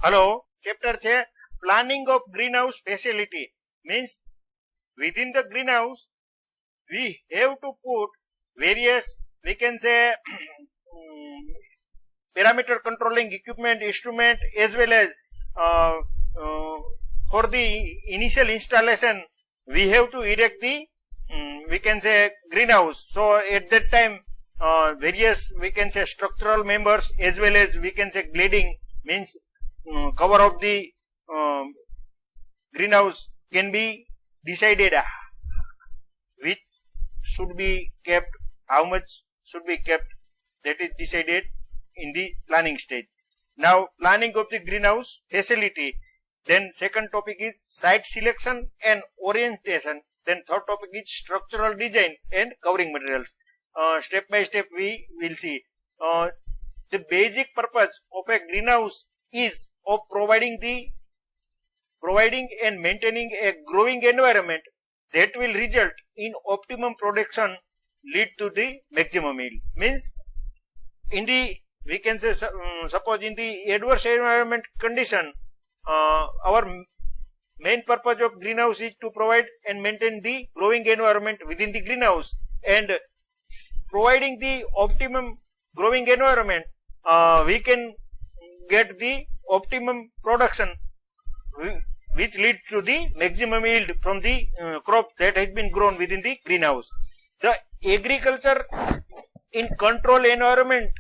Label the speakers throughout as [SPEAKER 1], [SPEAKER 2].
[SPEAKER 1] Hello, chapter છે planning of greenhouse facility. Means within the greenhouse we have to put various, we can say parameter controlling equipment, instrument, as well as for the initial installation we have to erect the we can say greenhouse. So at that time various, we can say, structural members as well as, we can say, grading, means cover of the greenhouse can be decided, which should be kept, how much should be kept, that is decided in the planning stage. Now planning of the greenhouse facility, then second topic is site selection and orientation, then third topic is structural design and covering materials. Step by step we will see. The basic purpose of a greenhouse is of providing and maintaining a growing environment that will result in optimum production, lead to the maximum yield. Means in the, we can say, suppose in the adverse environment condition, our main purpose of greenhouse is to provide and maintain the growing environment within the greenhouse, and providing the optimum growing environment, we can get the optimum production, which leads to the maximum yield from the crop that has been grown within the greenhouse. The agriculture in controlled environment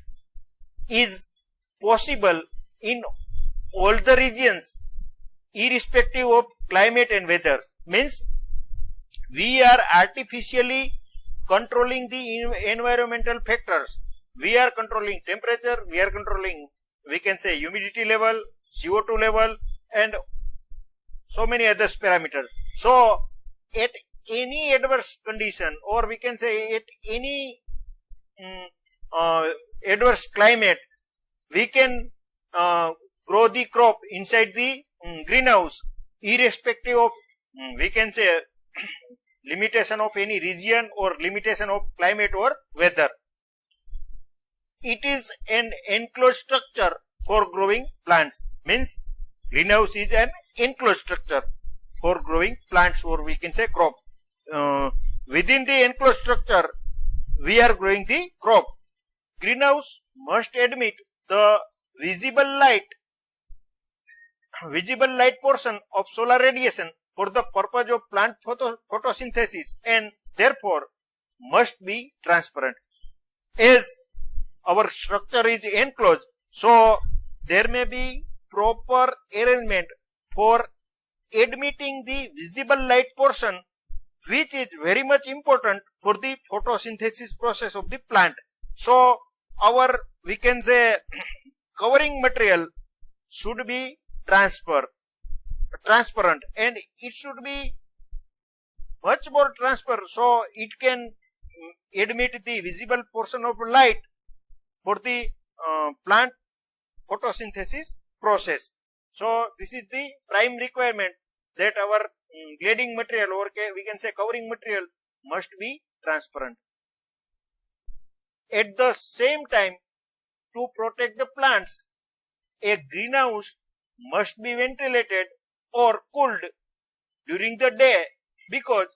[SPEAKER 1] is possible in all the regions, irrespective of climate and weather. Means we are artificially controlling the environmental factors. We are controlling temperature, we are controlling, we can say, humidity level, CO2 level, and so many other parameters. So at any adverse condition, or we can say at any adverse climate, we can grow the crop inside the greenhouse, irrespective of, we can say, limitation of any region or limitation of climate or weather. It is an enclosed structure for growing plants. Means greenhouse is an enclosed structure for growing plants, or we can say crop. Within the enclosed structure we are growing the crop. Greenhouse must admit the visible light portion of solar radiation for the purpose of plant photosynthesis, and therefore must be transparent. As our structure is enclosed, so there may be proper arrangement for admitting the visible light portion, which is very much important for the photosynthesis process of the plant. So our, we can say, covering material should be transparent, and it should be much more transparent, so it can admit the visible portion of light for the plant photosynthesis process. So this is the prime requirement, that our grading material, or we can say covering material, must be transparent. At the same time, to protect the plants, a greenhouse must be ventilated or cooled during the day, because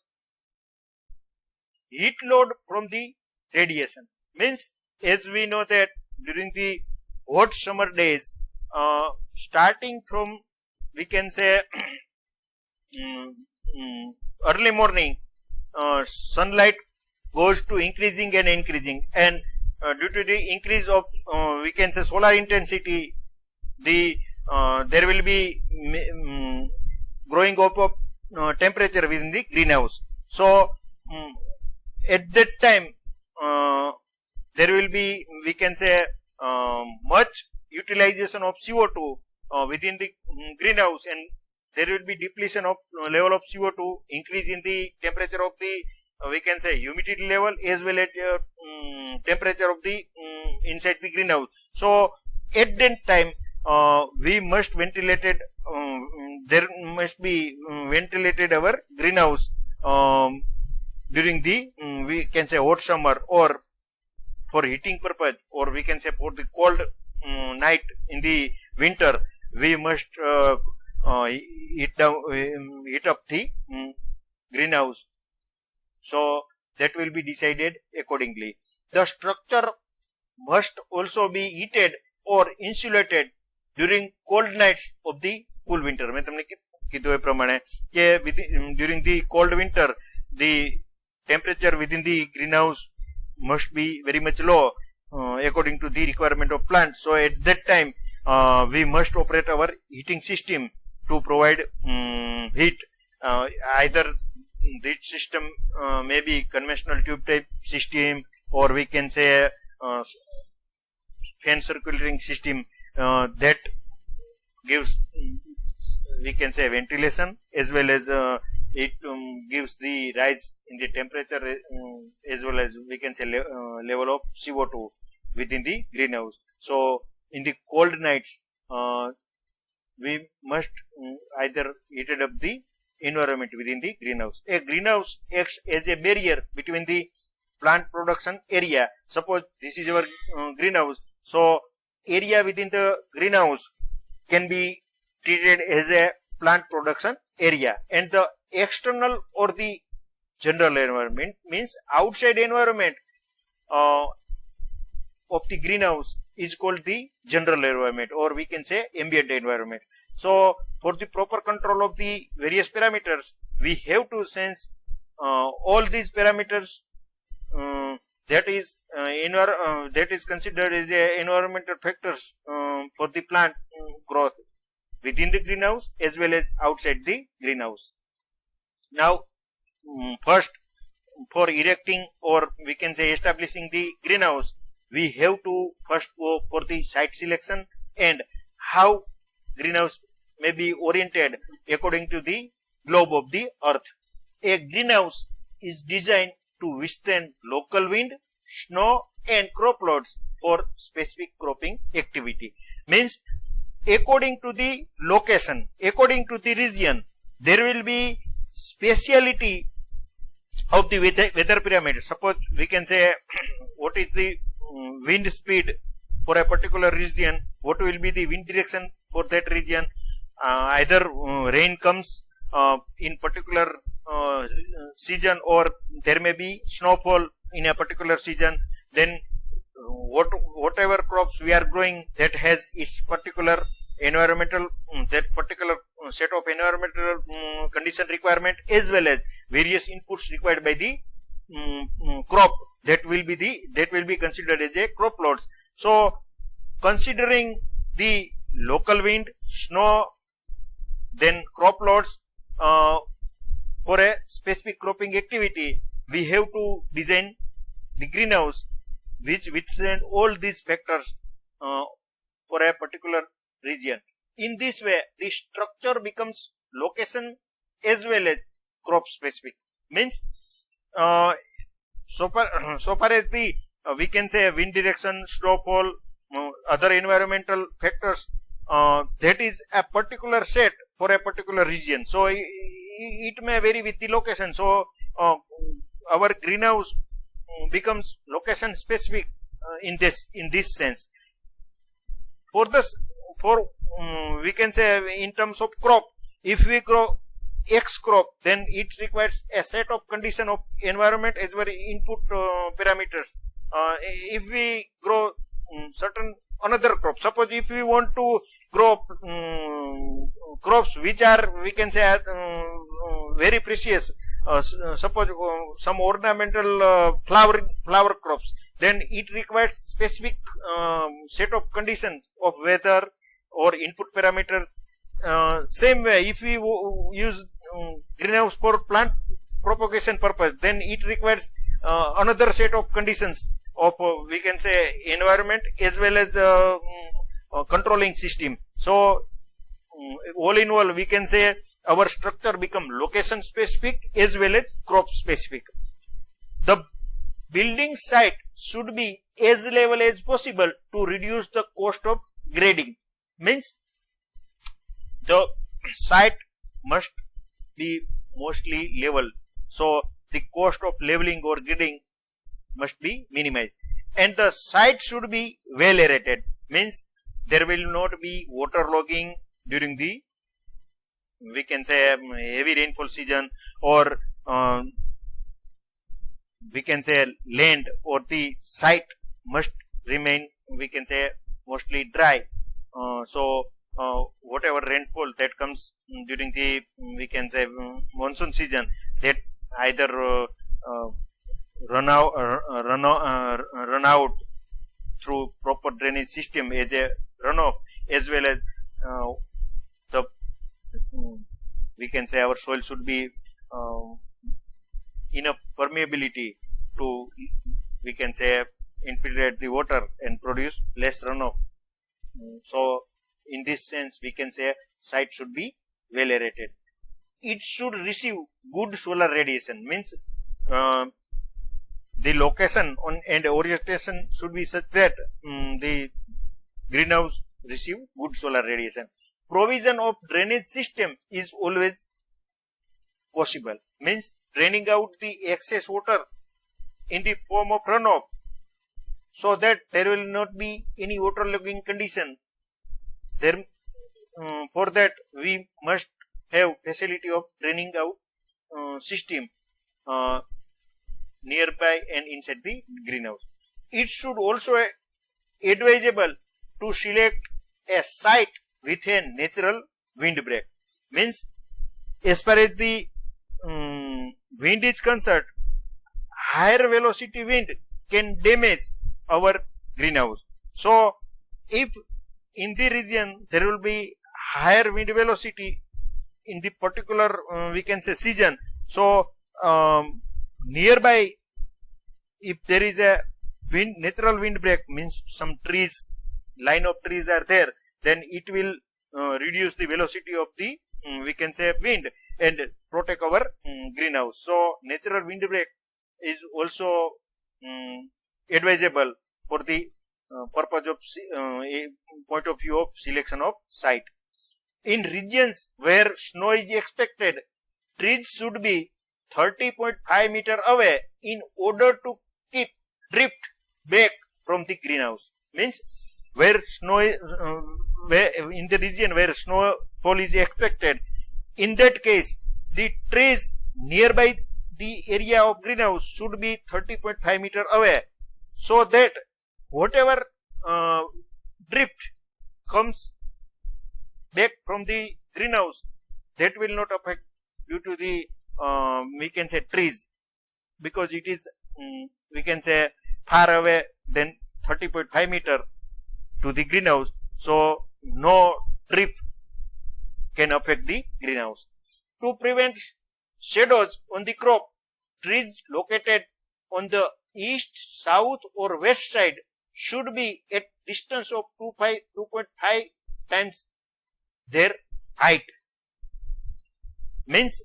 [SPEAKER 1] heat load from the radiation. Means, as we know that during the hot summer days, starting from, we can say, early morning, sunlight goes to increasing, and due to the increase of, we can say, solar intensity, there will be growing up of temperature within the greenhouse. So at that time there will be, we can say, much utilization of CO2 within the greenhouse, and there will be depletion of level of CO2, increase in the temperature of the, we can say, humidity level, as well as temperature of the inside the greenhouse. So at that time we must ventilated, there must be ventilated our greenhouse during the, we can say, hot summer, or for heating purpose, or we can say for the cold night in the winter. we must heat up the greenhouse. So that will be decided accordingly. The structure must also be heated or insulated during cold nights of the cool winter. मैं तुमने कीधु ए प्रमाणे के during the cold winter the temperature within the greenhouse must be very much low according to the requirement of plant. So at that time we must operate our heating system to provide heat. Either this system may be conventional tube type system, or we can say fan circulating system that gives, we can say, ventilation, as well as it gives the rise in the temperature, as well as we can say level of CO2 within the greenhouse. So in the cold nights we must either heated up the environment within the greenhouse. A greenhouse acts as a barrier between the plant production area. Suppose this is your greenhouse, so area within the greenhouse can be treated as a plant production area, and the external or the general environment, means outside environment of the greenhouse, is called the general environment, or we can say ambient environment. So for the proper control of the various parameters, we have to sense all these parameters that is considered as the environmental factors for the plant growth within the greenhouse as well as outside the greenhouse. Now first, for erecting or we can say establishing the greenhouse, we have to first go for the site selection and how greenhouse may be oriented according to the globe of the earth. A greenhouse is designed to withstand local wind, snow and crop loads for specific cropping activity. Means according to the location, according to the region, there will be speciality of the weather pyramid. Suppose we can say what is the wind speed for a particular region, what will be the wind direction for that region. Either rain comes in particular season, or there may be snowfall in a particular season. Then whatever crops we are growing, that has its particular environmental, that particular set of environmental condition requirement, as well as various inputs required by the crop. That will be considered as a crop loads. So considering the local wind, snow, then crop loads for a specific cropping activity, we have to design the greenhouse which withstand all these factors for a particular region. In this way, the structure becomes location as well as crop specific. Means so far as the we can say wind direction, snowfall, other environmental factors, that is a particular set for a particular region. So it may vary with the location. So our greenhouse becomes location specific in this sense. For we can say in terms of crop, if we grow X crop, then it requires a set of condition of environment as well as input parameters. If we grow certain another crop, suppose if we want to grow crops which are, we can say, very precious, suppose some ornamental flower crops, then it requires specific set of conditions of weather or input parameters. Same way, if we use greenhouse for plant propagation purpose, then it requires another set of conditions of we can say environment as well as controlling system. So all in all, we can say our structure become location specific as well as crop specific. The building site should be as level as possible to reduce the cost of grading. Means the site must be mostly level, so the cost of leveling or grading must be minimized, and the site should be well aerated. Means there will not be waterlogging during the, we can say, heavy rainfall season, or we can say land or the site must remain, we can say, mostly dry. So whatever rainfall that comes during the, we can say, monsoon season, that either run out through proper drainage system as a runoff, as well as the, we can say, our soil should be enough permeability to, we can say, infiltrate the water and produce less runoff. So in this sense, we can say site should be well aerated. It should receive good solar radiation, means the location on and orientation should be such that the greenhouse receive good solar radiation. Provision of drainage system is always possible, means draining out the excess water in the form of runoff, so that there will not be any waterlogging condition. There, for that we must have facility of draining out system nearby and inside the greenhouse. It should also advisable to select a site with a natural windbreak, means as far as the wind is concerned, higher velocity wind can damage our greenhouse. So if in the region there will be higher wind velocity in the particular, we can say, season, so nearby, if there is a wind, natural windbreak, means some trees, line of trees are there, then it will reduce the velocity of the, we can say, wind and protect our greenhouse. So natural windbreak is also advisable for the purpose of a point of view of selection of site. In regions where snow is expected, trees should be 30.5 meter away in order to keep drift back from the greenhouse. Means where snow is, where in the region where snowfall is expected, in that case the trees nearby the area of greenhouse should be 30.5 meter away, so that whatever drift comes back from the greenhouse, that will not affect due to the, we can say, trees, because it is, we can say, far away than 30.5 meter to the greenhouse, so no drift can affect the greenhouse. To prevent shadows on the crop, trees located on the east, south or west side should be at distance of 2.5 times their height. Means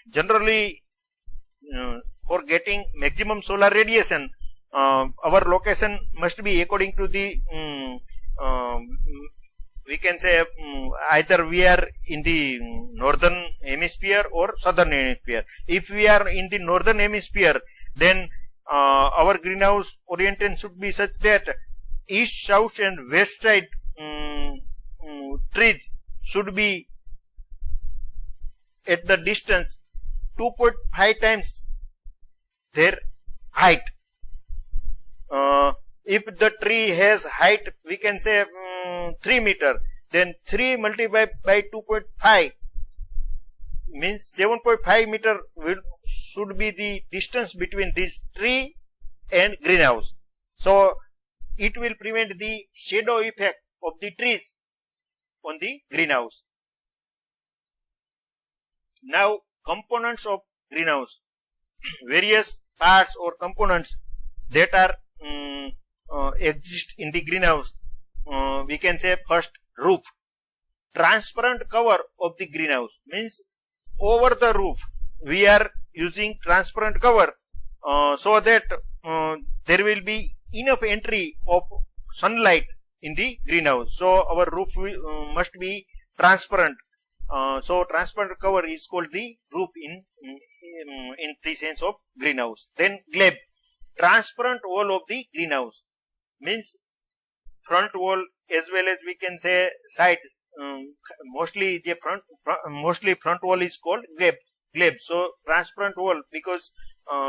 [SPEAKER 1] generally for getting maximum solar radiation, our location must be according to the, we can say, either we are in the northern hemisphere or southern hemisphere. If we are in the northern hemisphere, then our greenhouse orientation should be such that east, south and west side trees should be at the distance 2.5 times their height. If the tree has height, we can say 3 meter, then 3 multiplied by 2.5 means 7.5 meter should be the distance between this tree and greenhouse. So it will prevent the shadow effect of the trees on the greenhouse. Now, components of greenhouse. Various parts or components that are exist in the greenhouse. We can say first, roof. Transparent cover of the greenhouse means over the roof we are using transparent cover so that there will be enough entry of sunlight in the greenhouse. So our roof must be transparent. So transparent cover is called the roof in the sense of greenhouse. Then glebe, transparent wall of the greenhouse means front wall as well as we can say side. Mostly the mostly front wall is called glebe. So transparent wall, because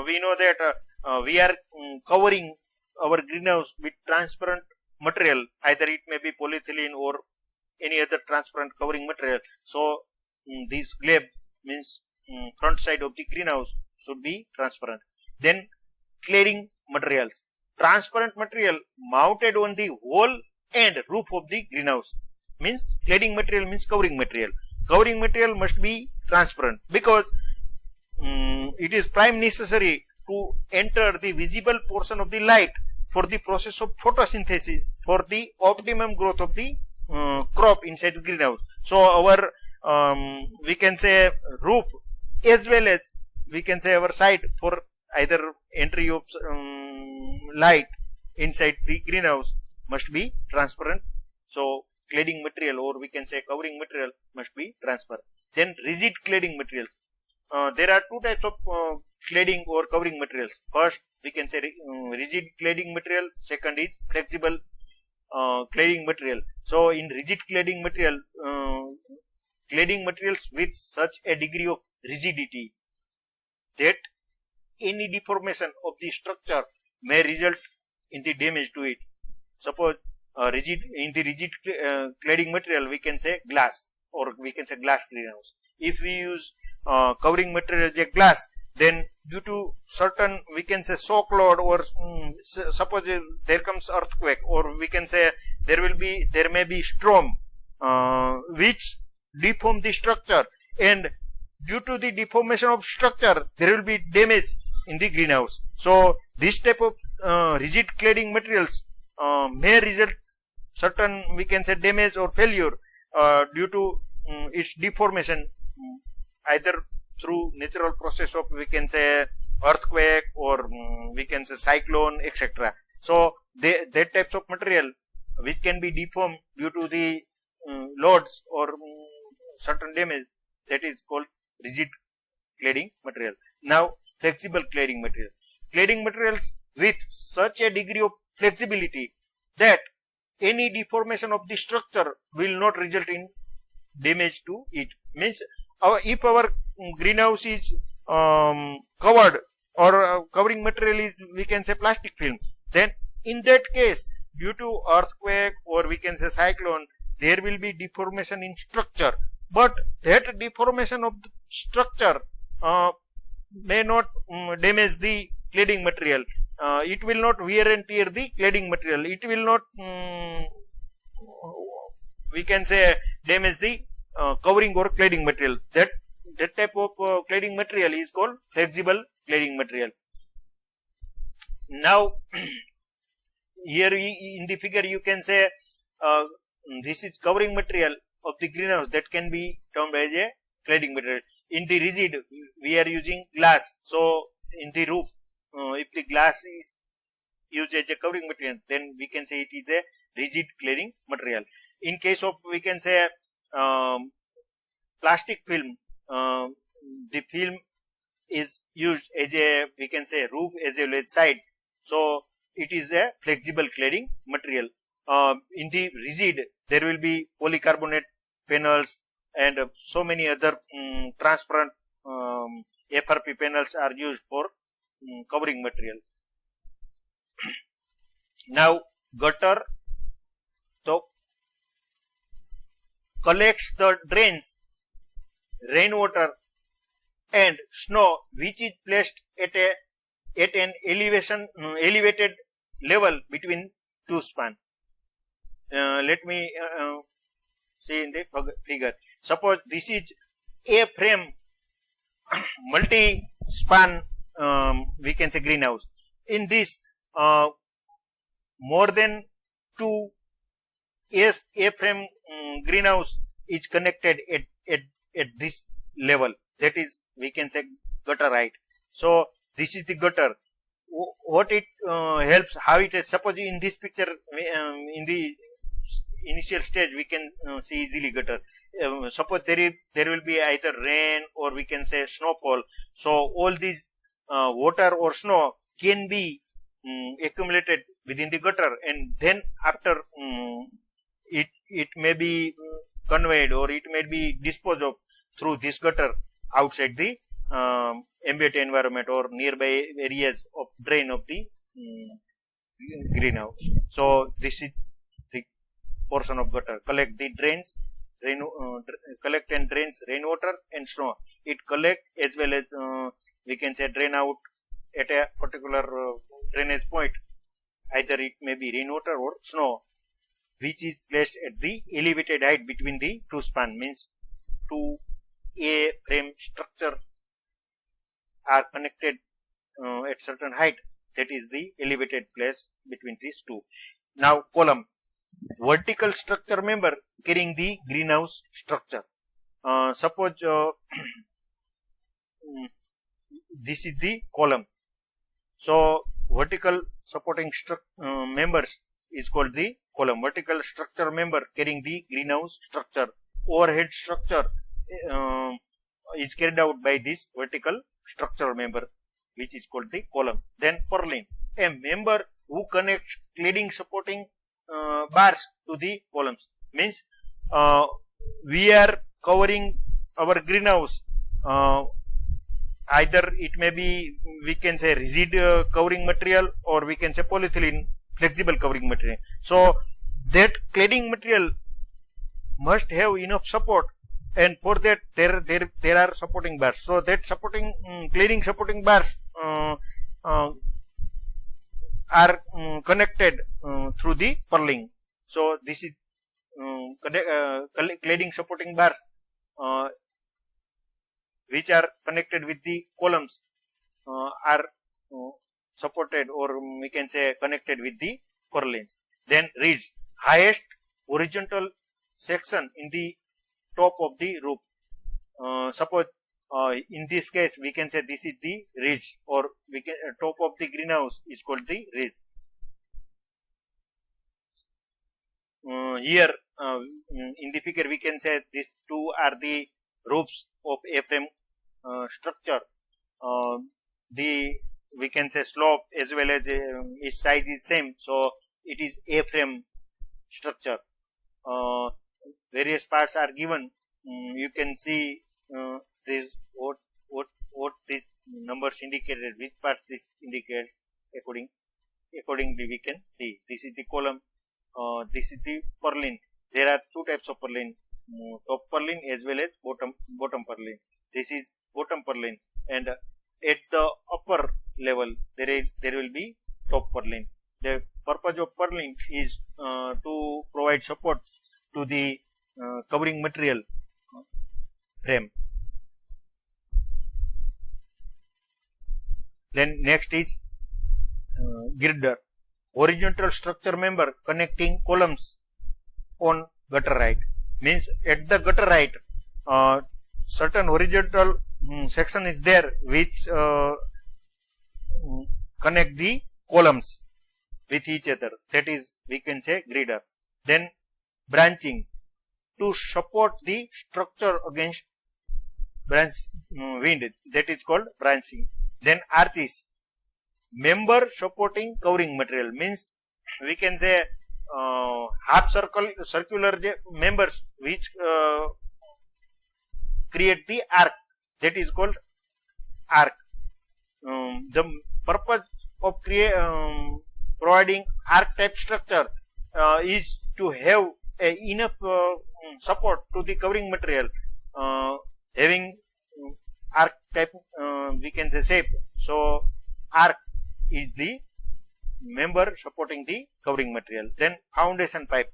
[SPEAKER 1] we know that we are covering our greenhouse with transparent material, either it may be polyethylene or any other transparent covering material. So this glebe means front side of the greenhouse should be transparent. Then cladding materials, transparent material mounted on the wall and roof of the greenhouse. Means cladding material means covering material. Covering material must be transparent, because it is prime necessary to enter the visible portion of the light for the process of photosynthesis for the optimum growth of the crop inside the greenhouse. So our we can say roof as well as we can say our side for either entry of light inside the greenhouse must be transparent. So cladding material, or we can say covering material, must be transparent. Then rigid cladding materials. There are two types of cladding or covering materials. First, we can say rigid cladding material. Second is flexible cladding material. So in rigid cladding material, cladding materials with such a degree of rigidity that any deformation of the structure may result in the damage to it. Suppose in the rigid cladding material, we can say glass, or we can say glass greenhouse. If we use covering material as a glass, then due to certain, we can say, shock load, or suppose there comes earthquake, or we can say there may be storm which deform the structure, and due to the deformation of structure there will be damage in the greenhouse. So this type of rigid cladding materials may result certain, we can say, damage or failure due to its deformation, either through natural process of, we can say, earthquake, or we can say cyclone, etc. So that types of material which can be deformed due to the loads or certain damage, that is called rigid cladding material. Now flexible cladding material. Cladding materials with such a degree of flexibility that any deformation of the structure will not result in damage to it. Means if our greenhouse is covered, or covering material is, we can say, plastic film, then in that case, due to earthquake or we can say cyclone, there will be deformation in structure, but that deformation of the structure may not damage the cladding material. It will not wear and tear the cladding material. It will not, we can say, damage the covering or cladding material. That type of cladding material is called flexible cladding material. Now here in the figure you can say this is covering material of the greenhouse that can be termed as a cladding material. In the rigid, we are using glass. So in the roof, if the glass is used as a covering material, then we can say it is a rigid cladding material. In case of, we can say, plastic film, the film is used as a, we can say, roof as well as side. So it is a flexible cladding material. In the rigid, there will be polycarbonate panels and so many other transparent FRP panels are used for covering material. Now gutter, so collects the drains, rainwater and snow which is placed at an elevated level between two span. Let me see in the figure. Suppose this is a frame multi-span, we can say, greenhouse. In this, more than two A-frame greenhouse is connected at this level. That is, we can say, gutter height. So this is the gutter. What it helps, how it is. Suppose in this picture, in the initial stage, we can see easily gutter. Suppose there will be either rain or we can say snowfall. So all these water or snow can be accumulated within the gutter, and then after it may be conveyed or it may be disposed of through this gutter outside the ambient environment or nearby areas of drain of the greenhouse. So this is the portion of gutter. Collect the drains, collect and drains rainwater and snow. It collect as well as we can say drain out at a particular drainage point. Either it may be rainwater or snow, which is placed at the elevated height between the two span. Means two A-frame structure are connected at certain height. That is the elevated place between these two. Now column, vertical structure member carrying the greenhouse structure. Suppose this is the column. So vertical supporting members is called the column. Vertical structure member carrying the greenhouse structure. Overhead structure is carried out by this vertical structure member, which is called the column. Then purlin, a member who connects cladding supporting bars to the columns. Means we are covering our greenhouse. Either it may be, we can say, rigid covering material, or we can say polyethylene flexible covering material. So that cladding material must have enough support, and for that there are supporting bars. So that supporting cladding supporting bars are connected through the purling. So this is cladding supporting bars which are connected with the columns are supported, or we can say connected with the purlins. Then ridge, highest horizontal section in the top of the roof. Suppose in this case we can say this is the ridge, or we can top of the greenhouse is called the ridge. Here in the figure we can say these two are the roofs of A-frame structure. We can say slope as well as its size is same, so it is A-frame structure. Various parts are given. You can see this what these numbers indicated, which parts this indicates. Accordingly we can see this is the column, this is the purlin. There are two types of purlin, top purlin as well as bottom purlin. This is bottom purlin, and at the upper level there will be top purlin. The purpose of purlin is to provide support to the covering material frame. Then next is girder, horizontal structure member connecting columns on gutter height. Means at the gutter height certain horizontal section is there which connect the columns with each other. That is, we can say, girder. Then branching, to support the structure against wind, that is called branching. Then arches, member supporting covering material. Means we can say half circular members which create the arc, that is called arc. The purpose of providing arc type structure is to have enough support to the covering material having arc type we can say shape. So arc is the member supporting the covering material. Then foundation pipe,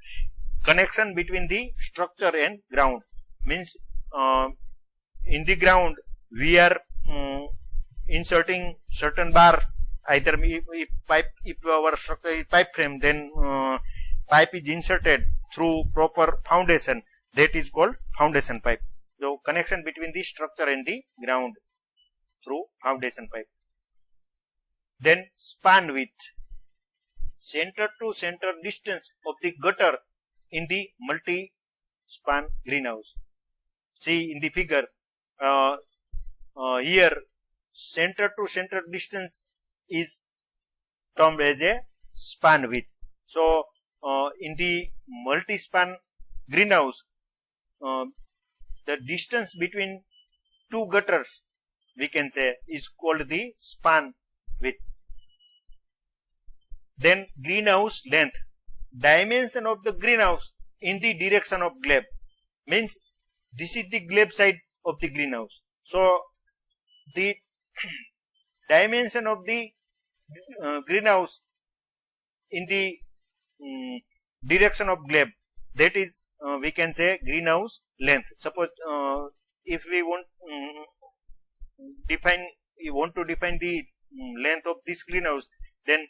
[SPEAKER 1] connection between the structure and ground. Means in the ground we are inserting certain bar. Either if our structure is pipe frame, then pipe is inserted through proper foundation, that is called foundation pipe. So connection between the structure and the ground through foundation pipe. Then span width, center to center distance of the gutter in the multi span greenhouse. See in the figure here, center to center distance is termed as a span width. So in the multi-span greenhouse, the distance between two gutters, we can say, is called the span width. Then greenhouse length, dimension of the greenhouse in the direction of glebe, means this is the glebe side of the greenhouse. So the dimension of the greenhouse in the direction of glebe, that is we can say greenhouse length. Suppose if we want to define the length of this greenhouse, then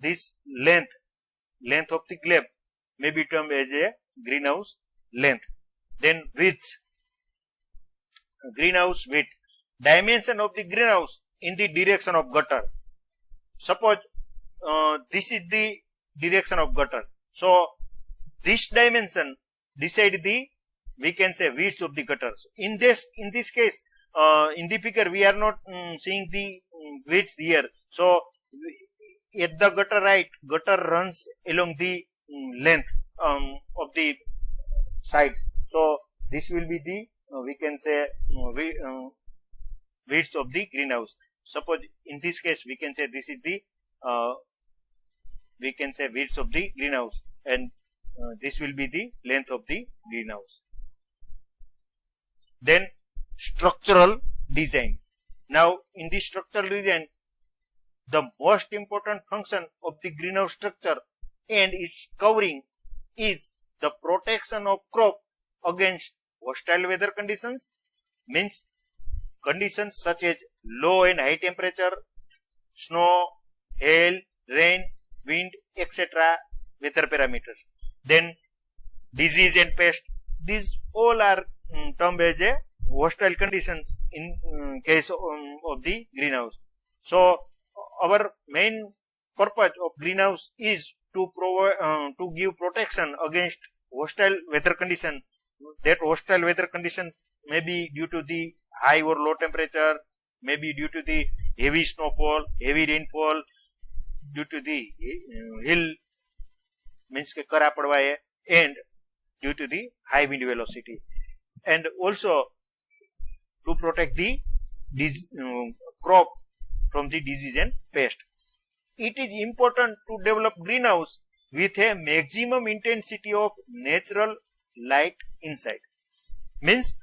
[SPEAKER 1] this length of the glebe may be termed as a greenhouse length. Then width, greenhouse width, dimension of the greenhouse in the direction of gutter. Suppose this is the direction of gutter, so this dimension decide the, we can say, width of the gutter. In this case, in the figure we are not seeing the width here. So at the gutter right, gutter runs along the length of the sides. So this will be the we can say width of the greenhouse. Suppose in this case we can say this is the we can say width of the greenhouse, and this will be the length of the greenhouse. Then structural design. Now in the structural design, the most important function of the greenhouse structure and its covering is the protection of crop against hostile weather conditions, means conditions such as low and high temperature, snow, hail, rain, wind, etc. weather parameters. Then disease and pest, these all are termed as a hostile conditions in case of the greenhouse. So our main purpose of greenhouse is to provide to give protection against hostile weather condition. That hostile weather condition may be due to the high or low temperature, may be due to the heavy snowfall, heavy rainfall, due to the hill, means ke kara padwa hai, and due to the high wind velocity, and also to protect the crop from the disease and pest. It is important to develop greenhouse with a maximum intensity of natural light inside. Means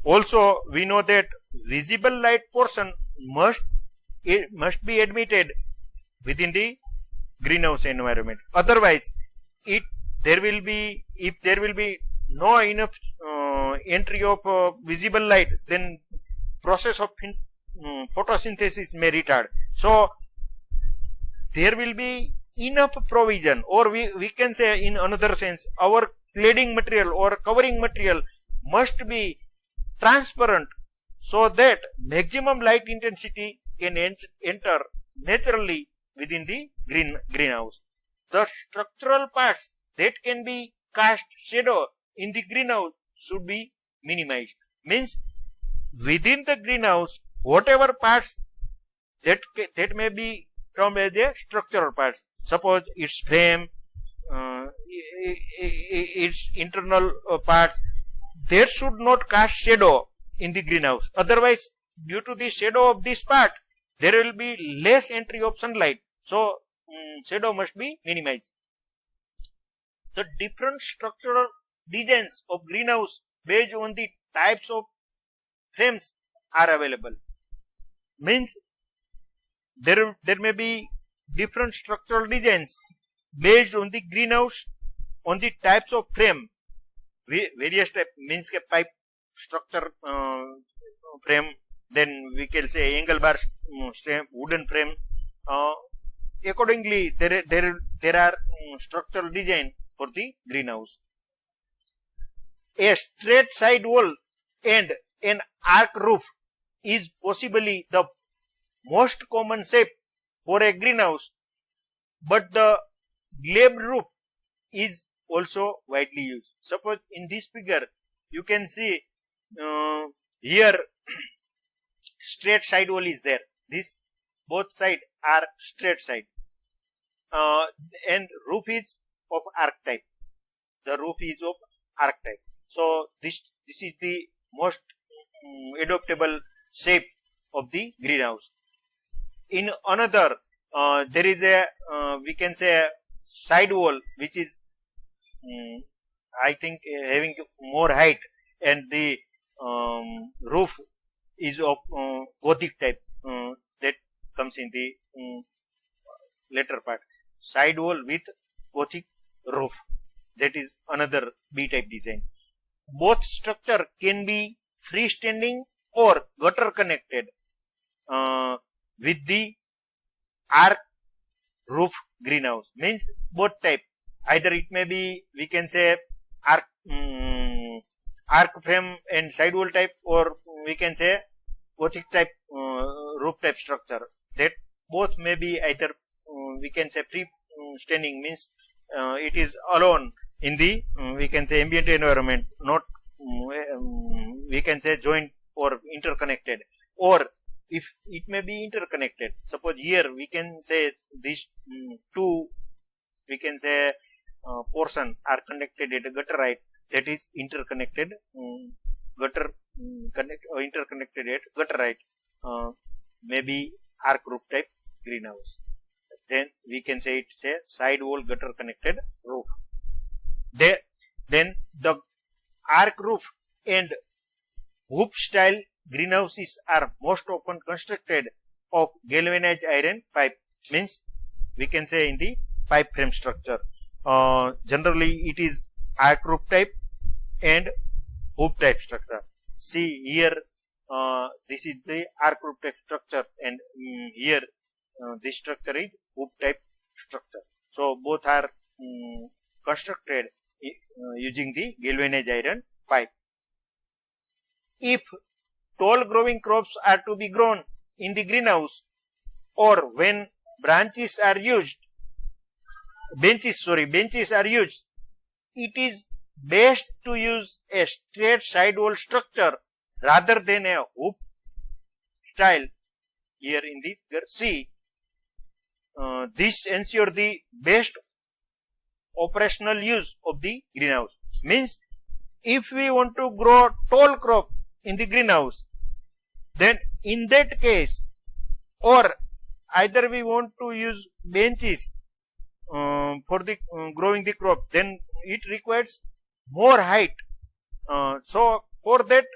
[SPEAKER 1] also we know that visible light portion must be admitted within the greenhouse environment. Otherwise, if there will be no enough entry of visible light, then process of photosynthesis may retard. So there will be enough provision, or we can say in another sense, our cladding material or covering material must be transparent, so that maximum light intensity can enter naturally within the greenhouse. The structural parts that can be cast shadow in the greenhouse should be minimized. Means within the greenhouse, whatever parts that may be termed as a structural parts, suppose its frame, its internal parts, there should not cast shadow in the greenhouse. Otherwise, due to the shadow of this part, there will be less entry of sunlight. So shadow must be minimized. The different structural designs of greenhouse based on the types of frames are available. Means there may be different structural designs based on the greenhouse, on the types of frame. Various type, means ke pipe structure frame, then we can say angle bar wooden frame. Accordingly, there are structural design for the greenhouse. A straight side wall and an arc roof is possibly the most common shape for a greenhouse, but the glazed roof is also widely used. Suppose in this figure you can see here straight side wall is there. This both sides are straight side, and roof is of arc type. The roof is of arc type. So this is the most adoptable shape of the greenhouse. In another, there is a we can say side wall which is I think having more height, and the roof is of Gothic type that comes in the later part. Side wall with Gothic roof, that is another B type design. Both structure can be freestanding or gutter connected with the arc roof greenhouse. Means both type. Either it may be, we can say, arc frame and side wall type, or we can say Gothic type roof type structure. That both may be either we can say freestanding, means it is alone in the we can say ambient environment, not we can say joint or interconnected, or if it may be interconnected. Suppose here we can say these two we can say portion are connected at a gutter height, that is interconnected interconnected at gutter height, maybe arc roof type greenhouse. Then we can say it's a side wall gutter connected roof. Then the arc roof and hoop style greenhouses are most often constructed of galvanized iron pipe, means we can say in the pipe frame structure. Generally it is arc roof type and hoop type structure. See here, this is the arc roof type structure, and here this structure is hoop type structure. So both are constructed using the galvanized iron pipe. If tall growing crops are to be grown in the greenhouse, or when benches are used, it is best to use a straight side wall structure rather than a hoop style. Here in the figure C, this ensure the best operational use of the greenhouse. Means if we want to grow tall crop in the greenhouse, then in that case, or either we want to use benches for the growing the crop, then it requires more height. So for that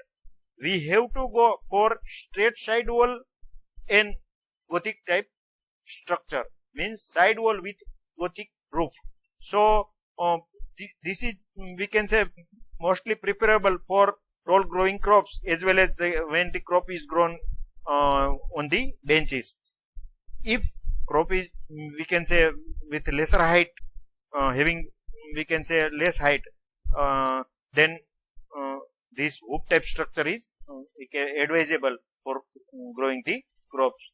[SPEAKER 1] we have to go for straight side wall and Gothic type structure, means side wall with Gothic roof. So this is we can say mostly preferable for tall growing crops, as well as when the crop is grown on the benches. If crop is we can say with lesser height, having we can say less height, then this hoop type structure is advisable for growing the crops.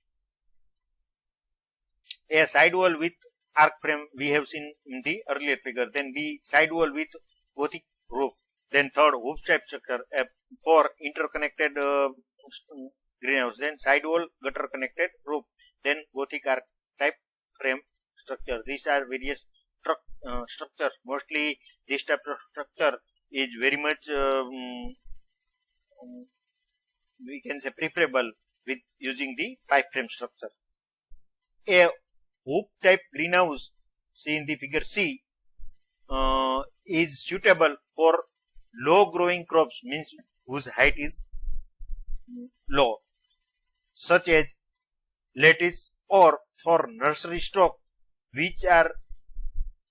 [SPEAKER 1] A side wall with arc frame we have seen in the earlier figure. Then B, side wall with Gothic roof. Then third, hoop type structure for interconnected greenhouse. Then side wall, gutter connected roof. Then Gothic arc type frame structure. These are various structures. Mostly this type of structure is very much we can say preferable with using the pipe frame structure. A hoop type greenhouse, see in the figure C, is suitable for low growing crops, means whose height is low, such as lettuce, or for nursery stock which are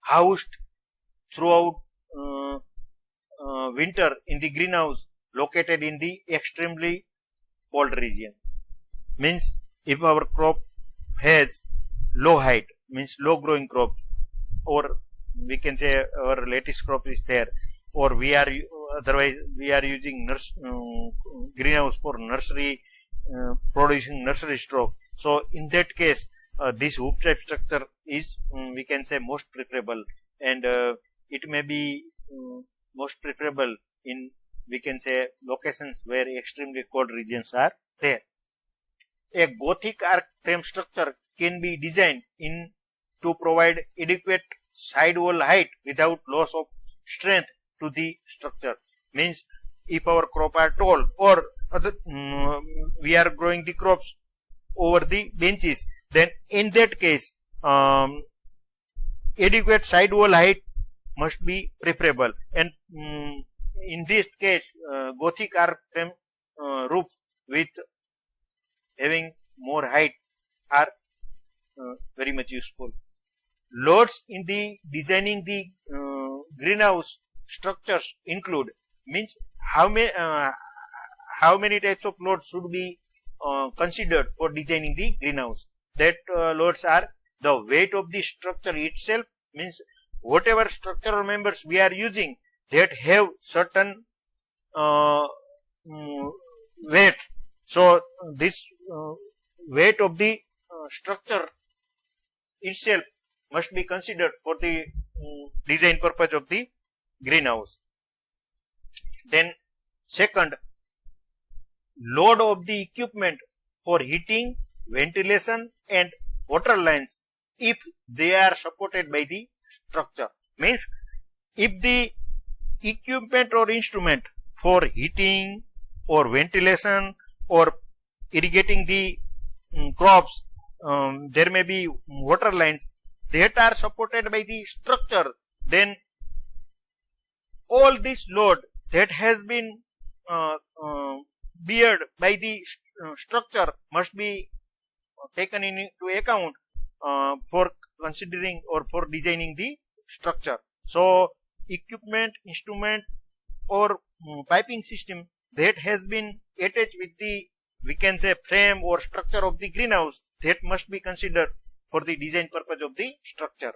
[SPEAKER 1] housed throughout winter in the greenhouse located in the extremely cold region. Means if our crop has low height, means low growing crop, or we can say our lettuce crop is there, or we are otherwise we are using greenhouse for nursery producing nursery stock. So in that case this hoop type structure is we can say most preferable, and it may be most preferable in we can say locations where extremely cold regions are there. A Gothic arc frame structure can be designed in to provide adequate sidewall height without loss of strength to the structure. Means if our crop are tall or we are growing the crops over the benches, then in that case adequate sidewall height must be preferable, and in this case Gothic arch frame roof with having more height are very much useful. Loads in the designing the greenhouse structures include, means how many types of loads should be considered for designing the greenhouse. That loads are the weight of the structure itself, means whatever structural members we are using that have certain weight. So this weight of the structure itself must be considered for the design purpose of the greenhouse. Then second, load of the equipment for heating, ventilation and water lines if they are supported by the structure. Means if the equipment or instrument for heating or ventilation or irrigating the crops, there may be water lines that are supported by the structure, then all this load that has been beared by the structure must be taken into account for considering or for designing the structure. So equipment, instrument or piping system that has been attached with the, we can say, frame or structure of the greenhouse, that must be considered for the design purpose of the structure.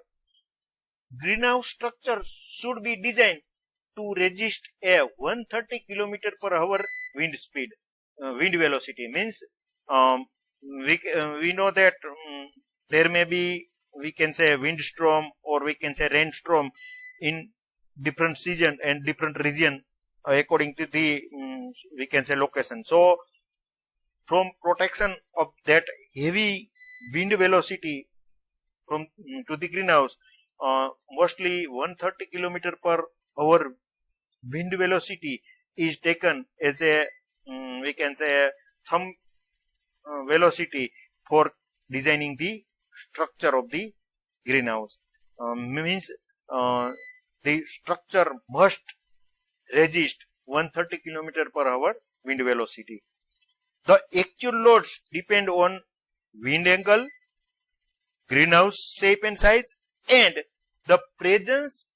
[SPEAKER 1] Greenhouse structure should be designed to resist a 130 km per hour wind speed, wind velocity. Means we know that there may be, we can say, wind storm or we can say rain storm in different season and different region according to the we can say location. So from protection of that heavy wind velocity from to the greenhouse, mostly 130 km per hour wind velocity is taken as a we can say thumb velocity for designing the structure of the greenhouse. Means the structure must resist 130 km per hour wind velocity. The actual loads depend on wind angle, greenhouse shape and size, and the presence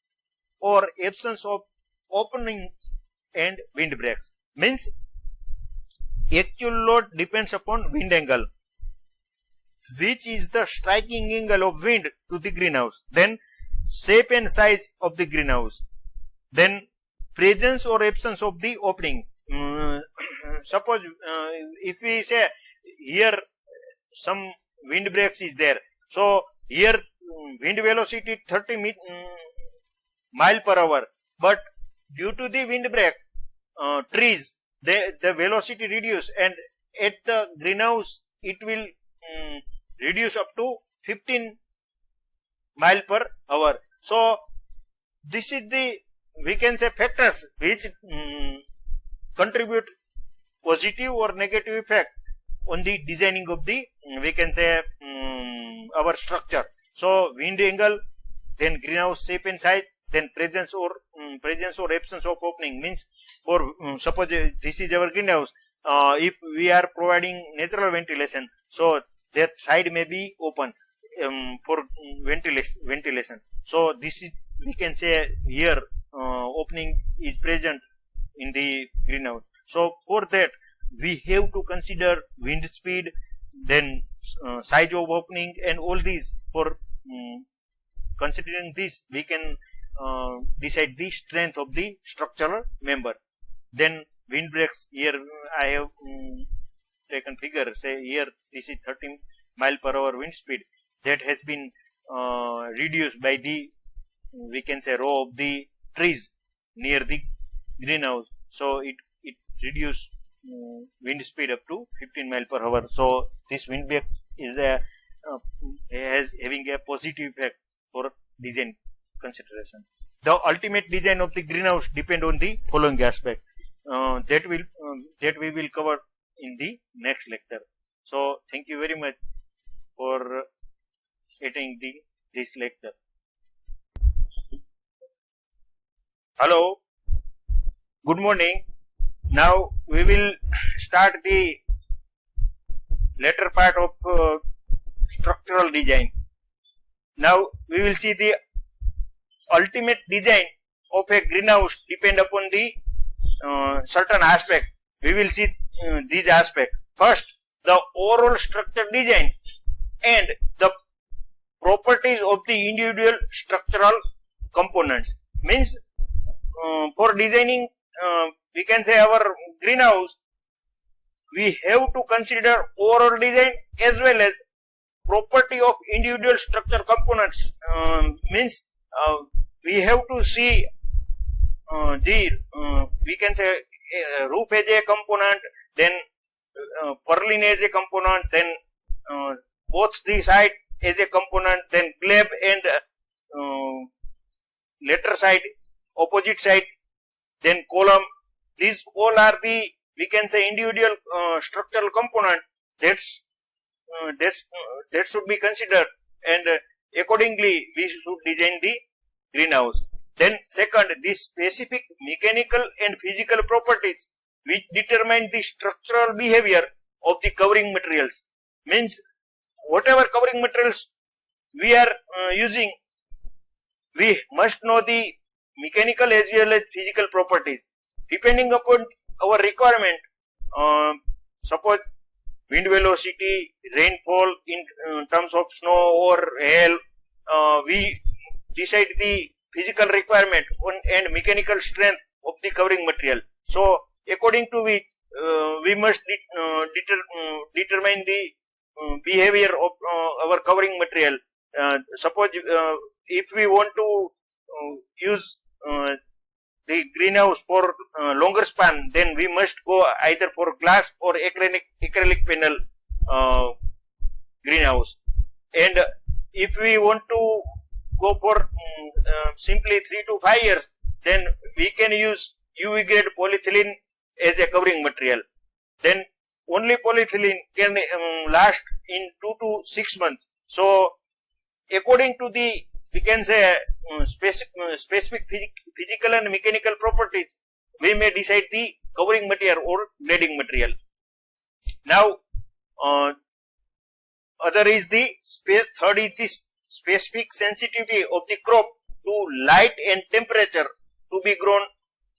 [SPEAKER 1] or absence of openings and windbreaks. Means actual load depends upon wind angle, which is the striking angle of wind to the greenhouse, then shape and size of the greenhouse, then presence or absence of the opening. Suppose if we say here some windbreaks is there, so here wind velocity 30 mile per hour, but due to the windbreak trees, the velocity reduce, and at the greenhouse it will reduce up to 15 mile per hour. So this is the, we can say, factors which contribute positive or negative effect on the designing of the we can say our structure. So wind angle, then greenhouse shape and size, then presence or absence of opening. Means for suppose this is our greenhouse, if we are providing natural ventilation, so that side may be open for ventilation. So this is, we can say, here opening is present in the greenhouse. So for that we have to consider wind speed, then size of opening, and all these. For considering this, we can decide the strength of the structural member. Then windbreaks, here I have taken figure, say here this is 30 mile per hour wind speed that has been reduced by the, we can say, row of the trees near the greenhouse. So it reduced wind speed up to 15 mile per hour. So this windbreak is having a positive effect for design consideration. The ultimate design of the greenhouse depend on the following aspect. That we will cover in the next lecture. So thank you very much for attending this lecture. Hello, good morning. Now we will start the later part of structural design. Now we will see the ultimate design of a greenhouse depend upon the certain aspect. We will see these aspects. First, the overall structure design and the properties of the individual structural components. Means for designing, we can say our greenhouse, we have to consider overall design as well as property of individual structure components. Means we have to see we can say roof as a component, then purlin as a component, then both the side as a component, then slab and lateral side, opposite side, then column. These all are the, we can say, individual structural component that should be considered, and accordingly we should design the greenhouse. Then second, the specific mechanical and physical properties which determine the structural behavior of the covering materials. Means whatever covering materials we are using, we must know the mechanical as well as physical properties. Depending upon our requirement, suppose wind velocity, rainfall in terms of snow or hail, we decide the physical requirement and mechanical strength of the covering material. So according to which we must determine the behavior of our covering material. Suppose if we want to use the greenhouse for longer span, then we must go either for glass or acrylic panel greenhouse. And if we want to go for simply 3 to 5 years, then we can use UV grade polyethylene as a covering material. Then only polyethylene can last in 2 to 6 months. So according to the, we can say, specific physical and mechanical properties, we may decide the covering material or grading material. Now other is the third is the specific sensitivity of the crop to light and temperature to be grown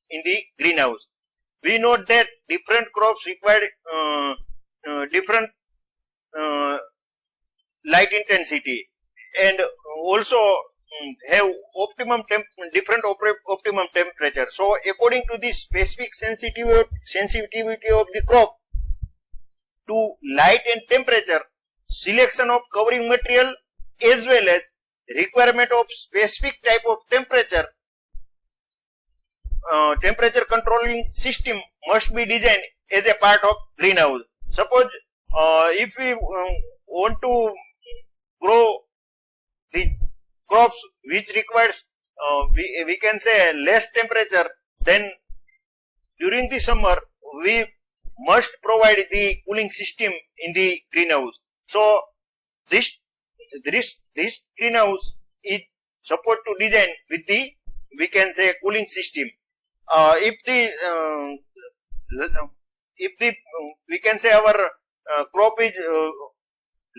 [SPEAKER 1] in the greenhouse. We know that different crops require different light intensity, and also have different optimum temperature. So according to the specific sensitivity of the crop to light and temperature, selection of covering material as well as requirement of specific type of temperature controlling system must be designed as a part of greenhouse. Suppose if we want to grow the crops which requires we can say less temperature, then during the summer we must provide the cooling system in the greenhouse. So this greenhouse is supposed to design with the, we can say, cooling system. If we can say our crop is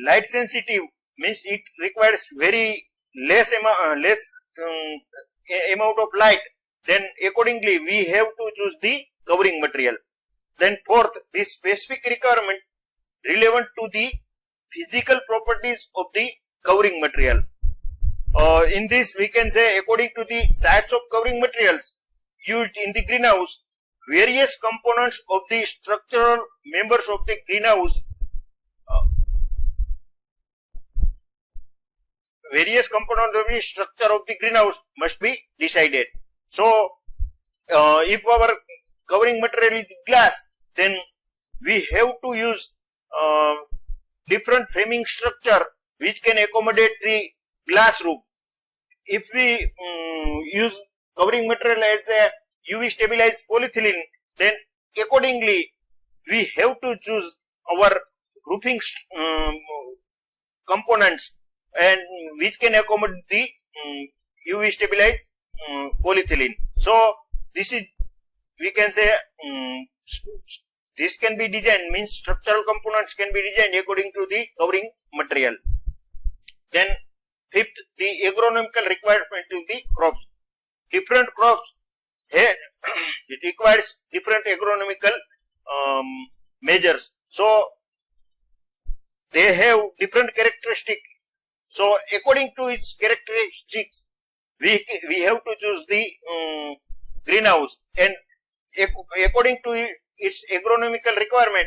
[SPEAKER 1] light sensitive, means it requires very less amount of light, then accordingly we have to choose the covering material. Then fourth, the specific requirement relevant to the physical properties of the covering material. In this we can say, according to the types of covering materials used in the greenhouse, various components of the structural members of the greenhouse must be decided. So if our covering material is glass, then we have to use different framing structure which can accommodate the glass roof. if we use covering material as a UV stabilized polyethylene, then accordingly we have to choose our roofing components and which can accommodate the UV stabilized polyethylene. So this is, we can say, this can be designed, means structural components can be designed according to the covering material. Then fifth, the agronomical requirement to the crops. Different crops, it requires different agronomical measures. So they have different characteristics. So according to its characteristics, we have to choose the greenhouse, and according to its agronomical requirement,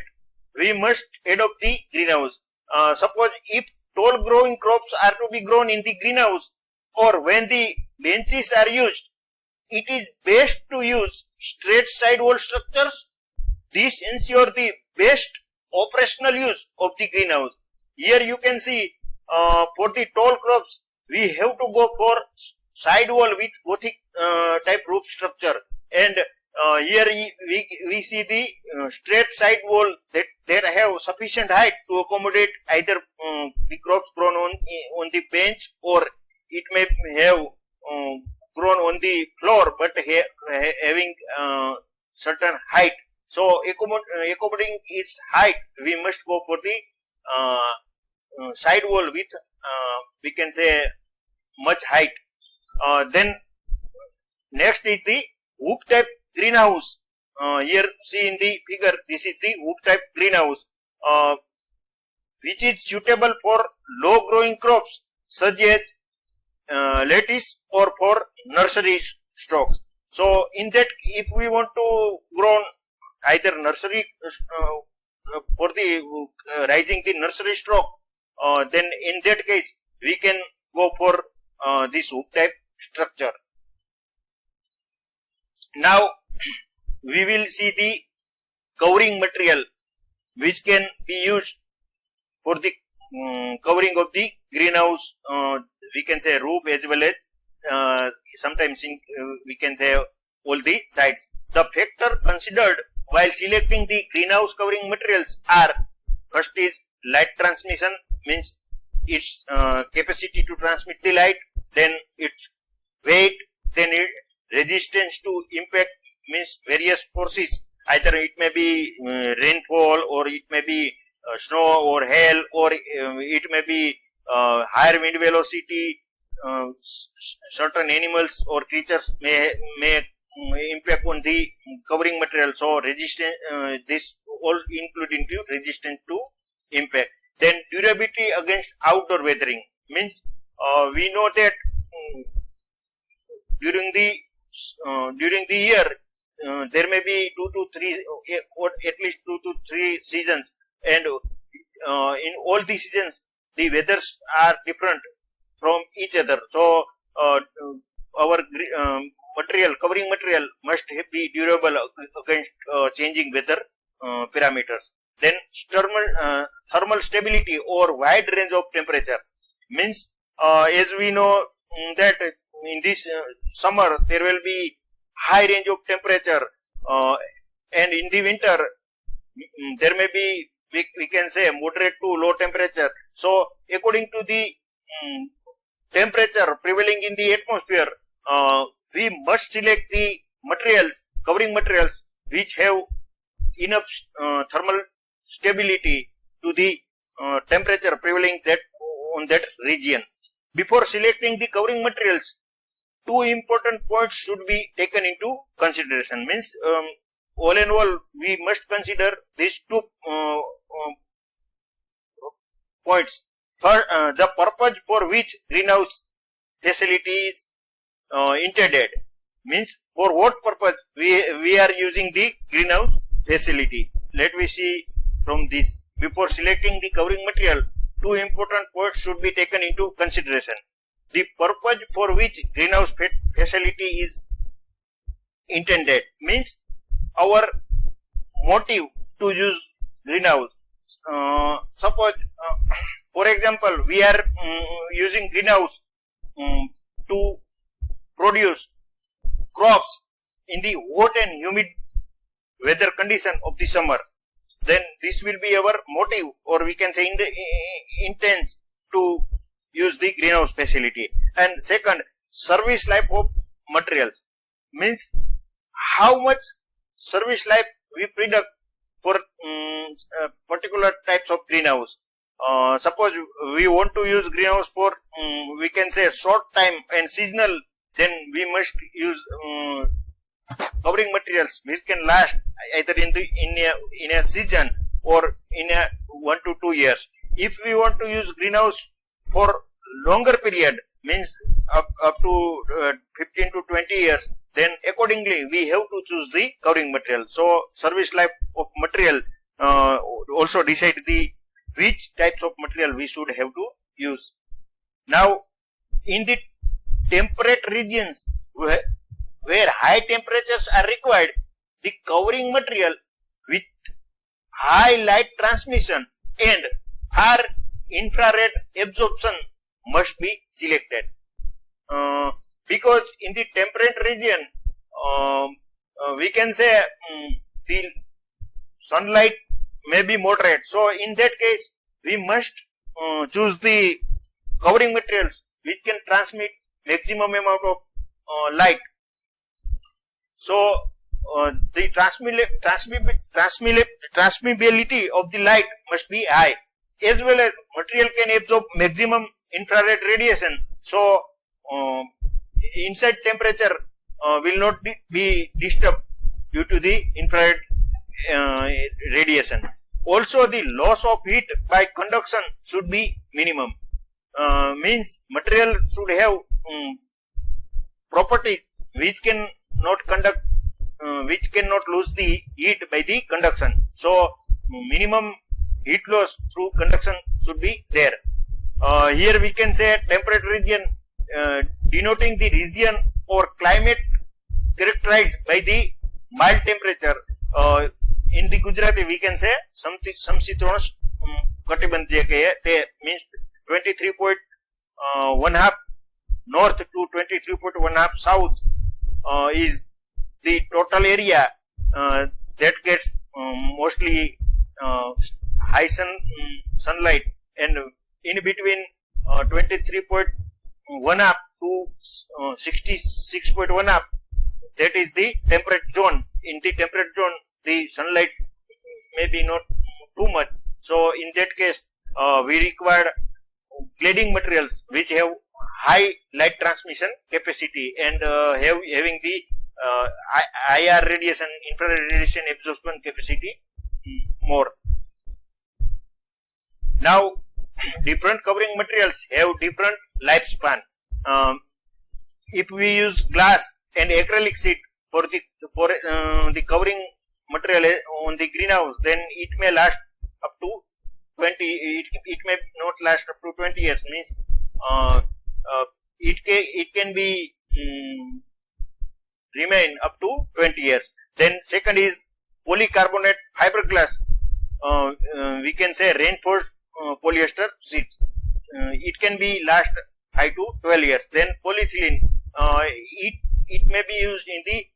[SPEAKER 1] we must adopt the greenhouse. Suppose if tall growing crops are to be grown in the greenhouse, or when the benches are used, it is best to use straight side wall structures. This ensure the best operational use of the greenhouse. Here you can see, for the tall crops, we have to go for side wall with Gothic type roof structure, and here we see the straight side wall that have sufficient height to accommodate either the crops grown on the bench, or it may have grown on the floor but having certain height. So according its height, we must go for the side wall with we can say much height. Then next is the hoop type greenhouse. Here see in the figure, this is the hoop type greenhouse, which is suitable for low growing crops such as lettuce or for nursery stocks. So in that, if we want to grow either nursery for the rising the nursery stock, then in that case we can go for this hoop type structure. Now we will see the covering material which can be used for the covering of the greenhouse, we can say roof as well as sometimes we can say all the sides. The factor considered while selecting the greenhouse covering materials are: first is light transmission, means its capacity to transmit the light, then its weight, then its resistance to impact, means various forces, either it may be rainfall, or it may be snow or hail, or it may be higher wind velocity. Certain animals or creatures may impact on the covering material. So resistance, this all include into resistance to impact. Then durability against outdoor weathering, means we know that during the year there may be 2 to 3 or at least 2 to 3 seasons, and in all the seasons the weathers are different from each other. So our material, covering material, must be durable against changing weather parameters. Then thermal stability or wide range of temperature, means as we know that in this summer there will be high range of temperature, and in the winter there may be, we can say, moderate to low temperature. So according to the temperature prevailing in the atmosphere, we must select the materials, covering materials, which have enough thermal stability to the temperature prevailing on that region. Before selecting the covering materials, two important points should be taken into consideration. Means all in all, we must consider these two points. For the purpose for which greenhouse facility is intended, means for what purpose we are using the greenhouse facility. Let me see from this. Before selecting the covering material, two important points should be taken into consideration. The purpose for which greenhouse facility is intended, means our motive to use greenhouse. Suppose for example we are using greenhouse to produce crops in the hot and humid weather condition of the summer, then this will be our motive, or we can say intents to use the greenhouse facility. And second, service life of materials, means how much service life we predict for particular types of greenhouse. Suppose we want to use greenhouse for we can say short time and seasonal, then we must use covering materials which can last either in a season or in a 1 to 2 years. If we want to use greenhouse for longer period, means up to 15 to 20 years, then accordingly we have to choose the covering material. So service life of material also decide the which types of material we should have to use. Now, in the temperate regions where high temperatures are required, the covering material with high light transmission and high infrared absorption must be selected. Because in the temperate region, we can say the sunlight may be moderate. So in that case, we must choose the covering materials which can transmit maximum amount of light. So the transmissibility of the light must be high, as well as material can absorb maximum infrared radiation. So inside temperature will not be disturbed due to the infrared radiation. Also, the loss of heat by conduction should be minimum. Means material should have properties which can not conduct, which cannot lose the heat by the conduction. So minimum heat loss through conduction should be there. Here we can say temperate region, denoting the region or climate characterized by the mild temperature. In the Gujarati we can say સમશીતોષ્ણ કટિબંધ જે કહીએ તે means 23.5 north to 23.5 south is the total area that gets mostly high sunlight, and in between 23.1 to 66.1 that is the temperate zone. In the temperate zone, the sunlight may be not too much. So in that case, we require cladding materials which have high light transmission capacity and having the IR radiation, infrared radiation absorption capacity more. Now, different covering materials have different lifespan. If we use glass and acrylic sheet for the covering material on the greenhouse, then it may last up to 20. It may not last up to 20 years. Means it can be remain up to 20 years. Then second is polycarbonate fiberglass. We can say reinforced polyester sheets. It can be last 5 to 12 years. Then polyethylene. It may be used in the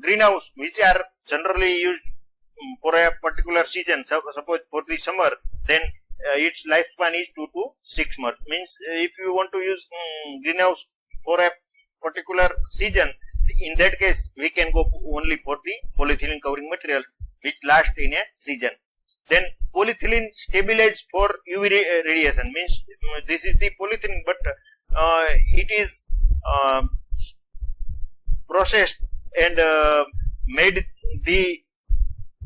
[SPEAKER 1] greenhouse, which are generally used for a particular season. Suppose for the summer, then its lifespan is 2 to 6 months. Means if you want to use greenhouse for a particular season, in that case we can go only for the polyethylene covering material which lasts in a season. Then polyethylene stabilized for UV radiation. Means this is the polyethylene, but it is processed and made the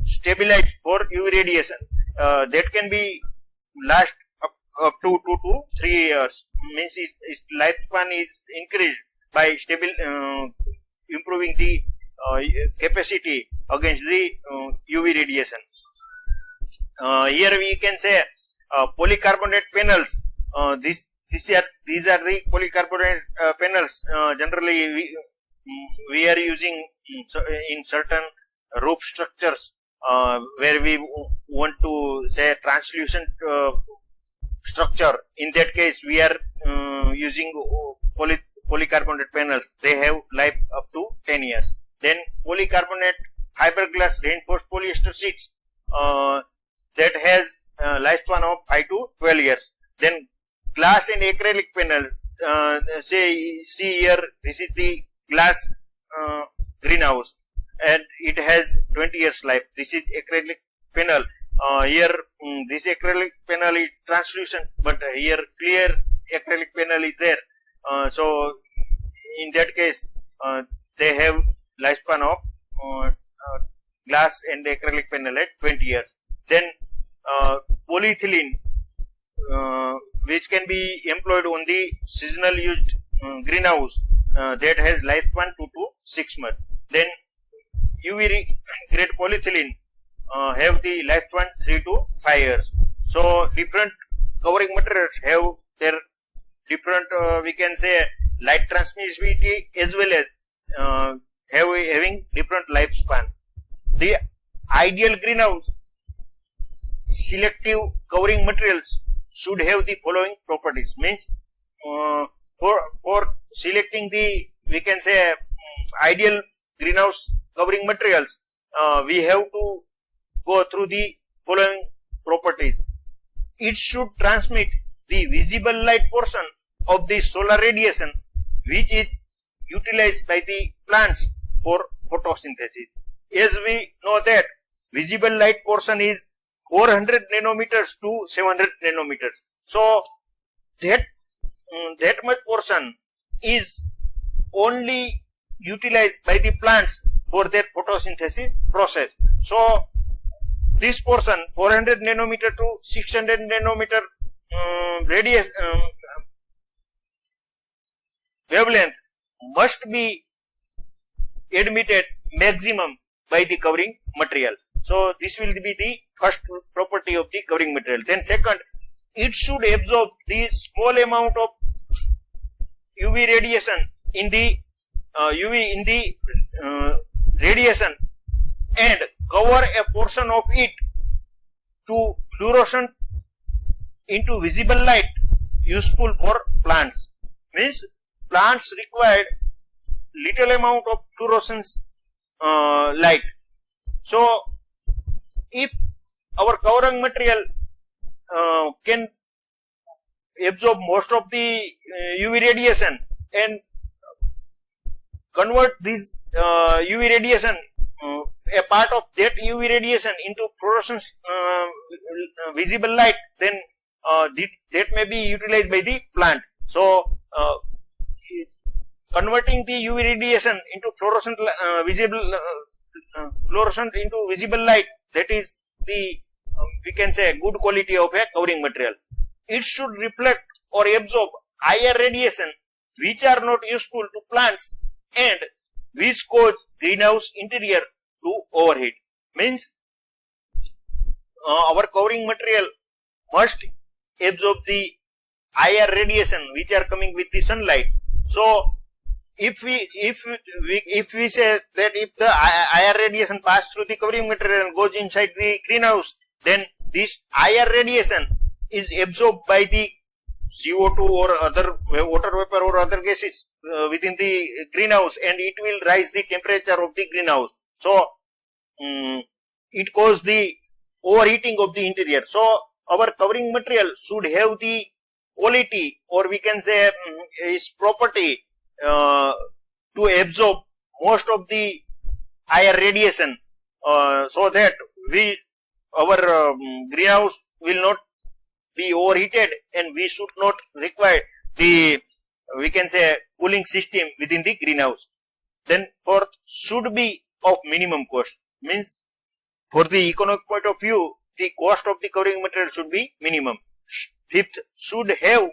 [SPEAKER 1] stabilized for UV radiation. That can be last up to 2 to 3 years. Means its lifespan is increased by improving the capacity against the UV radiation. Here we can say polycarbonate panels. These are the polycarbonate panels. Generally, we are using in certain roof structures where we want to say translucent polycarbonate panels, they have life up to 10 years. Then polycarbonate fiberglass reinforced polyester sheets that has lifespan of 5 to 12 years. Then glass and acrylic panel, see here, this is the glass greenhouse and it has 20 years life. This is acrylic panel. Here this acrylic panel is translucent, but here clear acrylic panel is there. So in that case, they have lifespan of glass and acrylic panel at 20 years. Then polyethylene, which can be employed on the seasonal used greenhouse, that has lifespan 2 to 6 months. Then UV grade polyethylene have the lifespan 3 to 5 years. So different covering materials have their different, we can say, light transmissibility as well as having different lifespan. The ideal greenhouse selective covering materials should have the following properties. Means for selecting the, we can say, ideal greenhouse covering materials, we have to go through the following properties. It should transmit the visible light portion of the solar radiation which is utilized by the plants for photosynthesis. As we know that visible light portion is 400 nanometers to 700 nanometers. So that much portion is only utilized by the plants for their photosynthesis process. So this portion 400 nanometer to 600 nanometer radius wavelength must be admitted maximum by the covering material. So this will be the first property of the covering material. Then second, it should absorb the small amount of UV radiation in the radiation and cover a portion of it to fluorescent into visible light useful for plants. Means plants require little amount of fluorescence light. So if our covering material can absorb most of the UV radiation and convert this UV radiation, a part of that UV radiation into fluorescent visible light, then that may be utilized by the plant. So converting the UV radiation into fluorescent into visible light, that is the we can say good quality of a covering material. It should reflect or absorb higher radiation which are not useful to plants and which cause greenhouse interior to overheat. Means our covering material must absorb the higher radiation which are coming with the sunlight. So if we say that if the higher radiation pass through the covering material and goes inside the greenhouse, then this higher radiation is absorbed by the CO2 or other water vapor or other gases within the greenhouse, and it will rise the temperature of the greenhouse. So it causes the overheating of the interior. So our covering material should have the quality, or we can say its property to absorb most of the higher radiation, so that our greenhouse will not be overheated and we should not require the, we can say, cooling system within the greenhouse. Then fourth, should be of minimum cost. Means for the economic point of view, the cost of the covering material should be minimum. Fifth, should have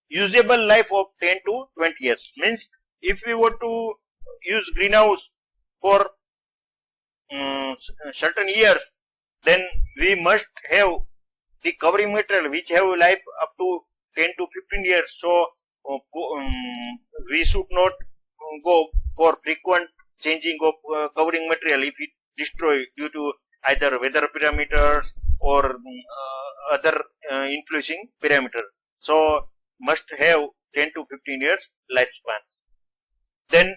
[SPEAKER 1] usable life of 10 to 20 years. Means if we were to use greenhouse for certain years, then we must have the covering material which have life up to 10 to 15 years. So we should not go for frequent changing of covering material if it destroy due to either weather parameters or other influencing parameter. So must have 10 to 15 years lifespan. Then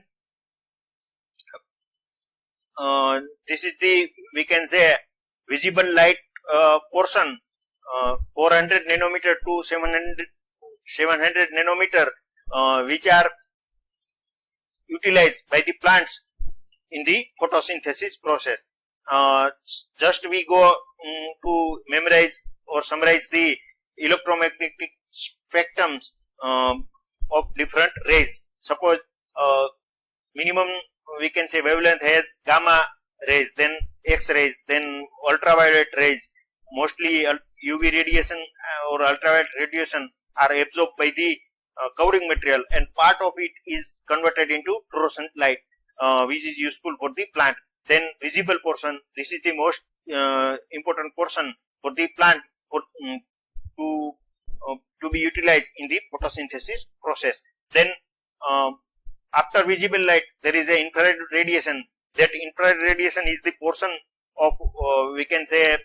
[SPEAKER 1] this is the, we can say, visible light portion, 400 nanometer to 700 nanometer, which are utilized by the plants in the photosynthesis process. Just we go to memorize or summarize the electromagnetic spectrums of different rays. Suppose minimum, we can say, wavelength has gamma rays, then X rays, then ultraviolet rays. Mostly UV radiation or ultraviolet radiation are absorbed by the covering material, and part of it is converted into fluorescent light, which is useful for the plant. Then visible portion, this is the most important portion for the plant for to be utilized in the photosynthesis process. Then after visible light, there is a infrared radiation. That infrared radiation is the portion of we can say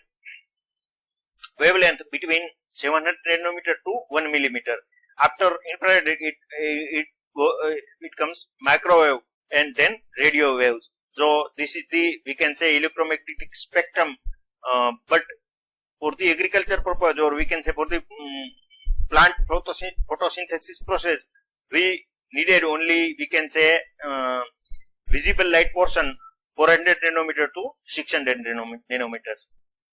[SPEAKER 1] wavelength between 700 nanometer to 1 millimeter. After infrared, it comes microwave and then radio waves. So this is the, we can say, electromagnetic spectrum. But for the agriculture purpose, or we can say for the plant photosynthesis process, we needed only, we can say, visible light portion 400 nanometer to 600 nanometers.